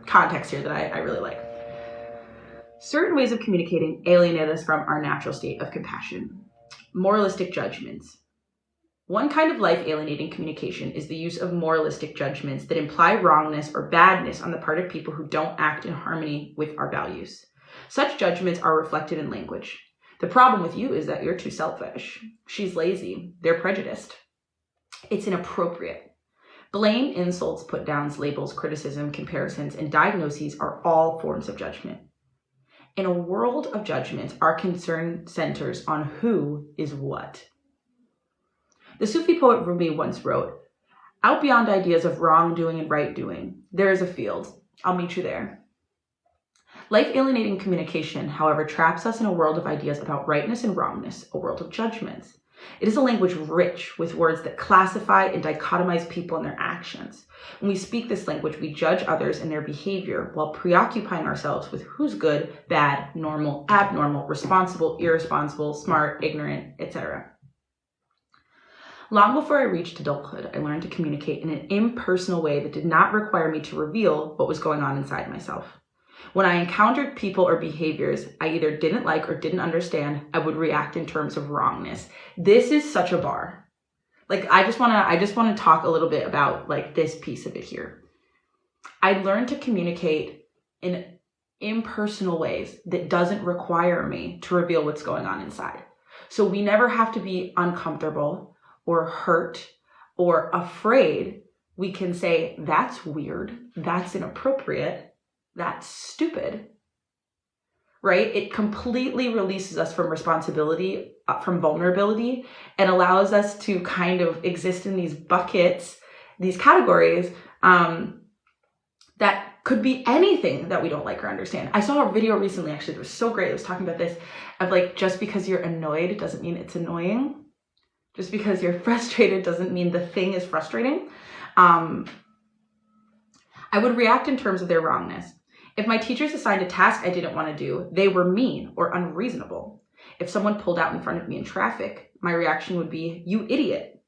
Speaker 1: context here that I really like. Certain ways of communicating alienate us from our natural state of compassion. Moralistic judgments. One kind of life alienating communication is the use of moralistic judgments that imply wrongness or badness on the part of people who don't act in harmony with our values. Such judgments are reflected in language. The problem with you is that you're too selfish. She's lazy. They're prejudiced. It's inappropriate. Blame, insults, put-downs, labels, criticism, comparisons, and diagnoses are all forms of judgment. In a world of judgments, our concern centers on who is what. The Sufi poet Rumi once wrote, "Out beyond ideas of wrongdoing and right doing, there is a field. I'll meet you there." Life alienating communication, however, traps us in a world of ideas about rightness and wrongness, a world of judgments. It is a language rich with words that classify and dichotomize people and their actions. When we speak this language, we judge others and their behavior while preoccupying ourselves with who's good, bad, normal, abnormal, responsible, irresponsible, smart, ignorant, etc. Long before I reached adulthood, I learned to communicate in an impersonal way that did not require me to reveal what was going on inside myself. When I encountered people or behaviors I either didn't like or didn't understand, I would react in terms of wrongness. This is such a bar. Like, I just want to talk a little bit about like this piece of it here. I learned to communicate in impersonal ways that doesn't require me to reveal what's going on inside. So we never have to be uncomfortable or hurt or afraid. We can say, that's weird, that's inappropriate, that's stupid, right? It completely releases us from responsibility, from vulnerability, and allows us to kind of exist in these buckets, these categories that could be anything that we don't like or understand. I saw a video recently, actually, that was so great. It was talking about this, of like, just because you're annoyed doesn't mean it's annoying. Just because you're frustrated doesn't mean the thing is frustrating. I would react in terms of their wrongness. If my teachers assigned a task I didn't want to do, they were mean or unreasonable. If someone pulled out in front of me in traffic, my reaction would be, you idiot.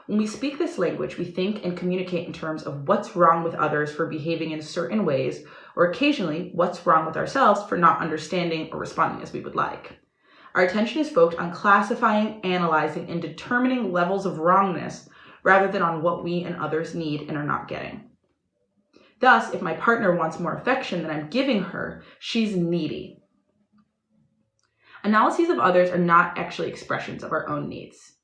Speaker 1: When we speak this language, we think and communicate in terms of what's wrong with others for behaving in certain ways, or occasionally what's wrong with ourselves for not understanding or responding as we would like. Our attention is focused on classifying, analyzing, and determining levels of wrongness rather than on what we and others need and are not getting. Thus, if my partner wants more affection than I'm giving her, she's needy. Analyses of others are not actually expressions of our own needs.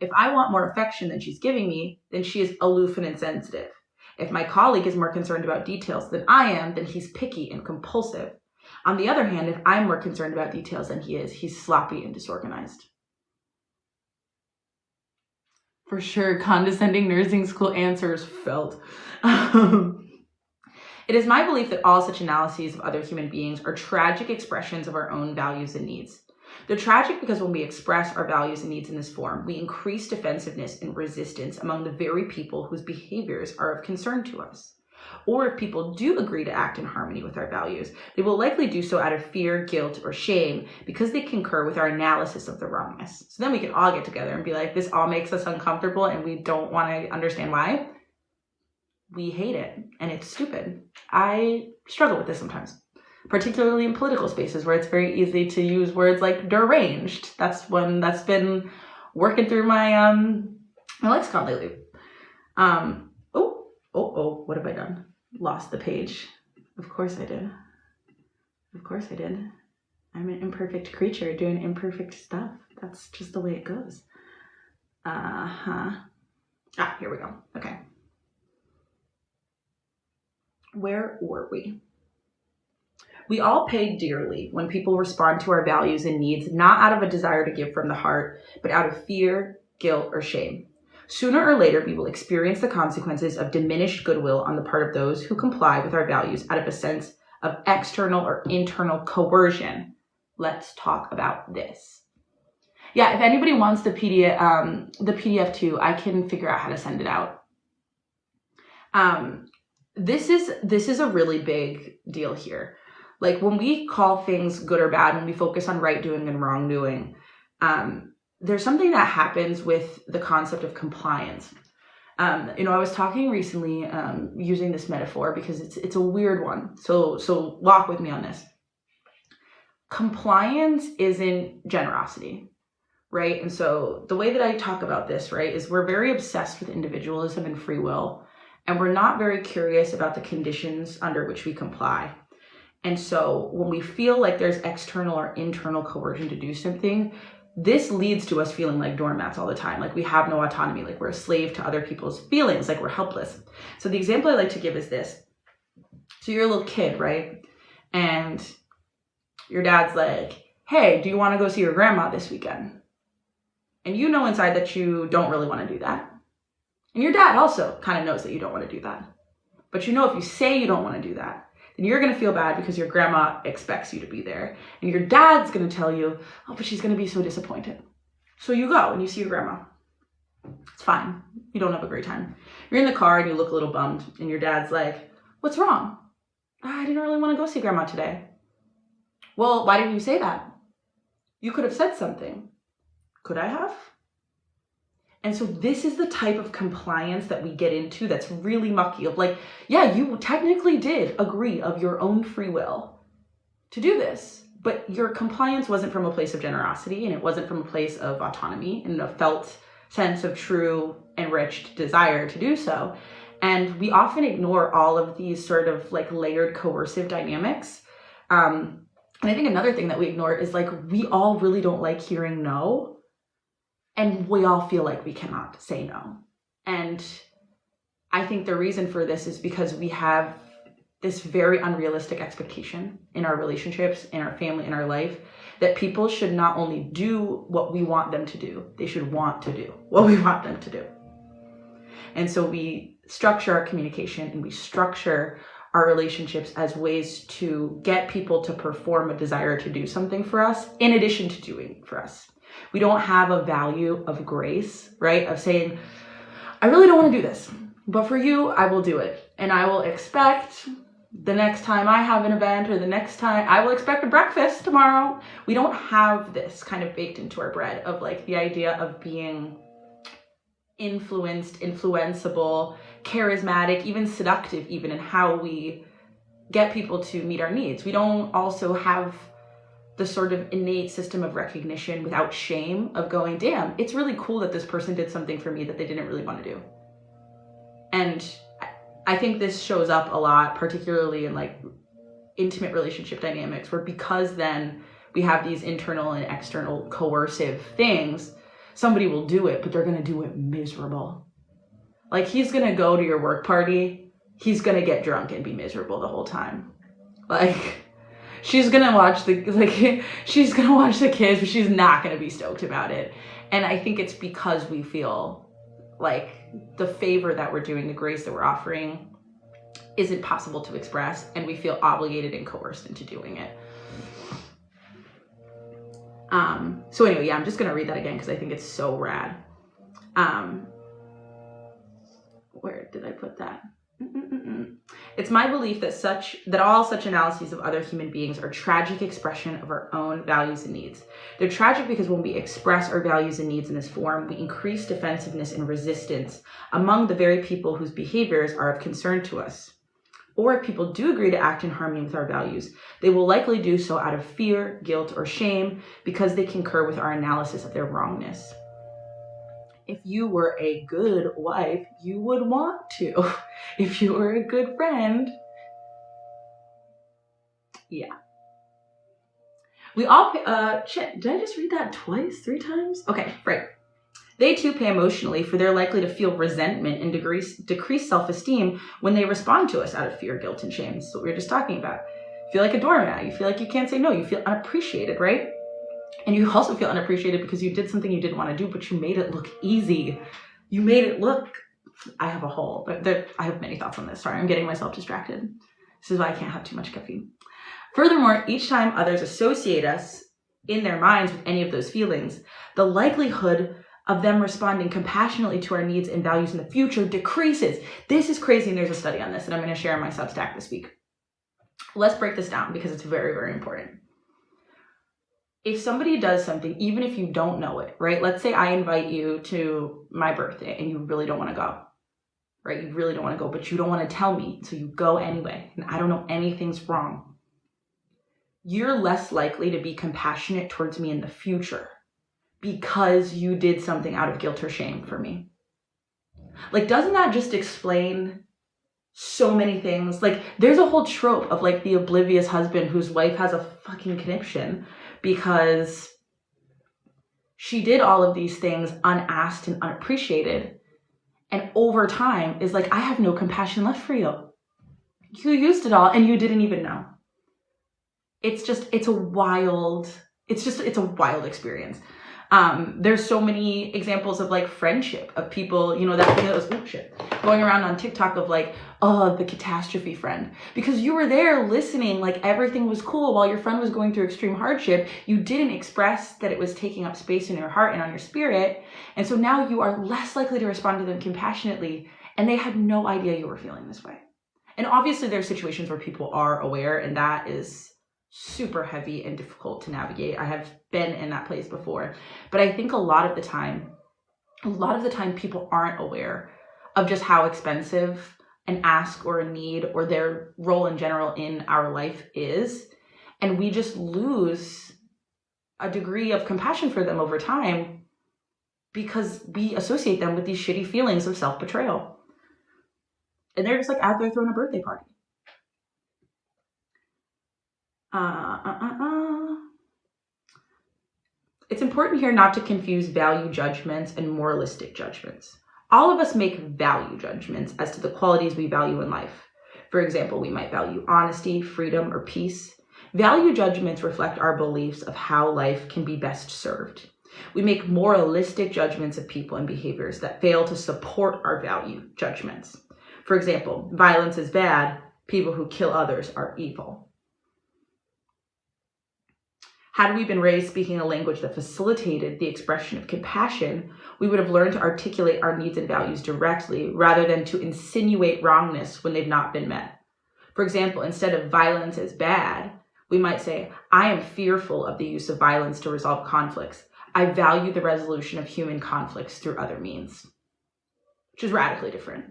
Speaker 1: If I want more affection than she's giving me, then she is aloof and insensitive. If my colleague is more concerned about details than I am, then he's picky and compulsive. On the other hand, if I'm more concerned about details than he is, he's sloppy and disorganized. For sure, condescending nursing school answers felt. It is my belief that all such analyses of other human beings are tragic expressions of our own values and needs. They're tragic because when we express our values and needs in this form, we increase defensiveness and resistance among the very people whose behaviors are of concern to us. Or if people do agree to act in harmony with our values, they will likely do so out of fear, guilt, or shame because they concur with our analysis of the wrongness. So then we can all get together and be like, this all makes us uncomfortable and we don't want to understand why. We hate it and it's stupid. I struggle with this sometimes, particularly in political spaces where it's very easy to use words like deranged. That's been working through my my lexicon lately. What have I done? Lost the page. Of course I did. I'm an imperfect creature doing imperfect stuff. That's just the way it goes. Here we go. Okay. Where were we? We all pay dearly when people respond to our values and needs, not out of a desire to give from the heart, but out of fear, guilt, or shame. Sooner or later, we will experience the consequences of diminished goodwill on the part of those who comply with our values out of a sense of external or internal coercion. Let's talk about this. Yeah, if anybody wants the PDF too, I can figure out how to send it out. This is a really big deal here. Like when we call things good or bad, when we focus on right doing and wrong doing, there's something that happens with the concept of compliance. I was talking recently using this metaphor because it's a weird one. So walk with me on this. Compliance isn't generosity, right? And so the way that I talk about this, right, is we're very obsessed with individualism and free will, and we're not very curious about the conditions under which we comply. And so when we feel like there's external or internal coercion to do something, this leads to us feeling like doormats all the time, like we have no autonomy, like we're a slave to other people's feelings, like we're helpless. So the example I like to give is this. So you're a little kid, right? And your dad's like, hey, do you want to go see your grandma this weekend? And you know inside that you don't really want to do that. And your dad also kind of knows that you don't want to do that. But you know if you say you don't want to do that, then you're going to feel bad because your grandma expects you to be there. And your dad's going to tell you, oh, but she's going to be so disappointed. So you go and you see your grandma. It's fine. You don't have a great time. You're in the car and you look a little bummed. And your dad's like, what's wrong? I didn't really want to go see grandma today. Well, why didn't you say that? You could have said something. Could I have? And so this is the type of compliance that we get into that's really mucky of like, yeah, you technically did agree of your own free will to do this, but your compliance wasn't from a place of generosity and it wasn't from a place of autonomy and a felt sense of true enriched desire to do so. And we often ignore all of these sort of like layered coercive dynamics. And I think another thing that we ignore is like, we all really don't like hearing no. And we all feel like we cannot say no. And I think the reason for this is because we have this very unrealistic expectation in our relationships, in our family, in our life, that people should not only do what we want them to do, they should want to do what we want them to do. And so we structure our communication and we structure our relationships as ways to get people to perform a desire to do something for us in addition to doing for us. We don't have a value of grace, right? Of saying, I really don't want to do this, but for you, I will do it. And I will expect the next time I have an event or the next time I will expect a breakfast tomorrow. We don't have this kind of baked into our bread of like the idea of being influenced, influenceable, charismatic, even seductive, even in how we get people to meet our needs. We don't also have the sort of innate system of recognition without shame of going, damn, it's really cool that this person did something for me that they didn't really want to do. And I think this shows up a lot, particularly in like intimate relationship dynamics, where because then we have these internal and external coercive things, somebody will do it, but they're going to do it miserable. Like he's going to go to your work party, he's going to get drunk and be miserable the whole time. Like she's going to watch the kids, but she's not going to be stoked about it. And I think it's because we feel like the favor that we're doing, the grace that we're offering isn't possible to express, and we feel obligated and coerced into doing it. So anyway, yeah, I'm just going to read that again because I think it's so rad. Where did I put that? It's my belief that all such analyses of other human beings are tragic expression of our own values and needs. They're tragic because when we express our values and needs in this form, we increase defensiveness and resistance among the very people whose behaviors are of concern to us. Or if people do agree to act in harmony with our values, they will likely do so out of fear, guilt, or shame because they concur with our analysis of their wrongness. If you were a good wife, you would want to. If you were a good friend, yeah. We all shit, did I just read that twice, 3 times? Okay, right. They too pay emotionally, for they're likely to feel resentment and decrease self-esteem when they respond to us out of fear, guilt, and shame. That's what we were just talking about. You feel like a doormat. You feel like you can't say no. You feel unappreciated, right? And you also feel unappreciated because you did something you didn't want to do, but you made it look easy. You made it look, I have many thoughts on this. Sorry, I'm getting myself distracted. This is why I can't have too much caffeine. Furthermore, each time others associate us in their minds with any of those feelings, the likelihood of them responding compassionately to our needs and values in the future decreases. This is crazy, and there's a study on this that I'm going to share in my Substack this week. Let's break this down because it's very, very important. If somebody does something, even if you don't know it, right? Let's say I invite you to my birthday and you really don't want to go, right? You really don't want to go, but you don't want to tell me, so you go anyway, and I don't know anything's wrong. You're less likely to be compassionate towards me in the future because you did something out of guilt or shame for me. Like, doesn't that just explain so many things? Like, there's a whole trope of like the oblivious husband whose wife has a fucking conniption because she did all of these things unasked and unappreciated. And over time is like, I have no compassion left for you. You used it all and you didn't even know. It's a wild experience. There's so many examples of like friendship, of people, you know, that thing that was going around on TikTok of like, oh, the catastrophe friend, because you were there listening, like everything was cool while your friend was going through extreme hardship. You didn't express that it was taking up space in your heart and on your spirit. And so now you are less likely to respond to them compassionately. And they had no idea you were feeling this way. And obviously there's situations where people are aware, and that is super heavy and difficult to navigate. I have been in that place before, but I think a lot of the time people aren't aware of just how expensive an ask or a need or their role in general in our life is. And we just lose a degree of compassion for them over time because we associate them with these shitty feelings of self-betrayal. And they're just like out there throwing a birthday party. It's important here not to confuse value judgments and moralistic judgments. All of us make value judgments as to the qualities we value in life. For example, we might value honesty, freedom, or peace. Value judgments reflect our beliefs of how life can be best served. We make moralistic judgments of people and behaviors that fail to support our value judgments. For example, violence is bad. People who kill others are evil. Had we been raised speaking a language that facilitated the expression of compassion, we would have learned to articulate our needs and values directly rather than to insinuate wrongness when they've not been met. For example, instead of violence is bad, we might say, I am fearful of the use of violence to resolve conflicts. I value the resolution of human conflicts through other means. Which is radically different.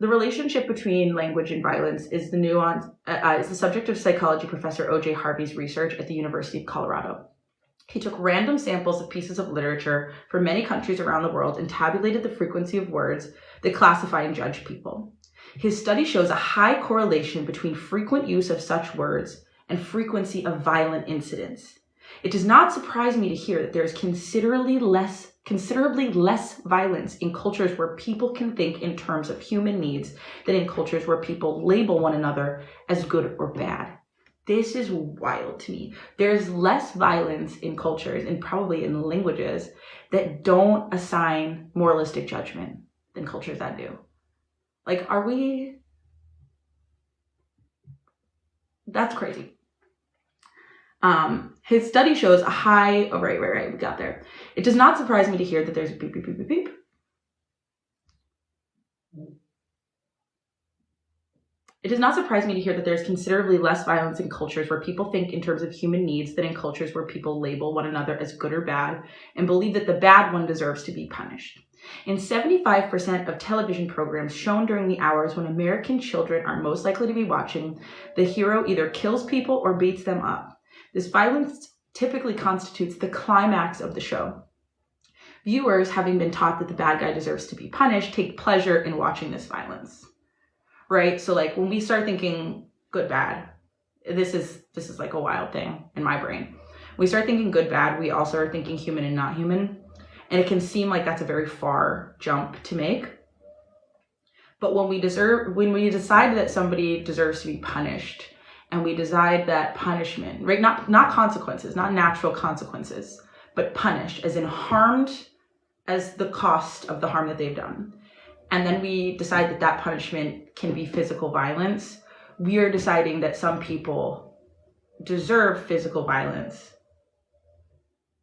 Speaker 1: The relationship between language and violence is the subject of psychology professor O.J. Harvey's research at the University of Colorado. He took random samples of pieces of literature from many countries around the world and tabulated the frequency of words that classify and judge people. His study shows a high correlation between frequent use of such words and frequency of violent incidents. It does not surprise me to hear that there is considerably less violence in cultures where people can think in terms of human needs than in cultures where people label one another as good or bad. This is wild to me. There's less violence in cultures and probably in languages that don't assign moralistic judgment than cultures that do. Like, that's crazy. His study shows a high, we got there. It does not surprise me to hear that there's a beep, beep, beep, beep, beep. It does not surprise me to hear that there's considerably less violence in cultures where people think in terms of human needs than in cultures where people label one another as good or bad and believe that the bad one deserves to be punished. In 75% of television programs shown during the hours when American children are most likely to be watching, the hero either kills people or beats them up. This violence typically constitutes the climax of the show. Viewers, having been taught that the bad guy deserves to be punished, take pleasure in watching this violence, right? So like when we start thinking good, bad, this is like a wild thing in my brain. When we start thinking good, bad, we also are thinking human and not human. And it can seem like that's a very far jump to make. But when we decide that somebody deserves to be punished, and we decide that punishment, right? Not consequences, not natural consequences, but punished, as in harmed as the cost of the harm that they've done. and then we decide that that punishment can be physical violence, we are deciding that some people deserve physical violence.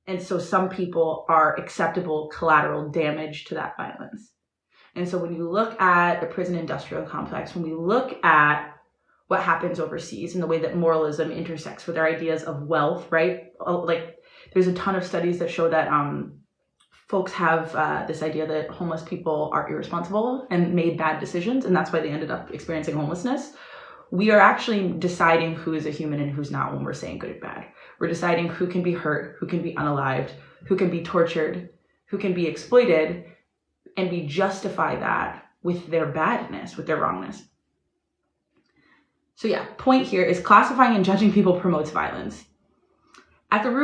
Speaker 1: And so some people are acceptable collateral damage to that violence. And so when you look at the prison industrial complex, when we look at what happens overseas and the way that moralism intersects with our ideas of wealth, right? Like there's a ton of studies that show that folks have this idea that homeless people are irresponsible and made bad decisions, and that's why they ended up experiencing homelessness. We are actually deciding who is a human and who's not when we're saying good and bad. We're deciding who can be hurt, who can be unalived, who can be tortured, who can be exploited, and we justify that with their badness, with their wrongness. So yeah, point here is classifying and judging people promotes violence. At the root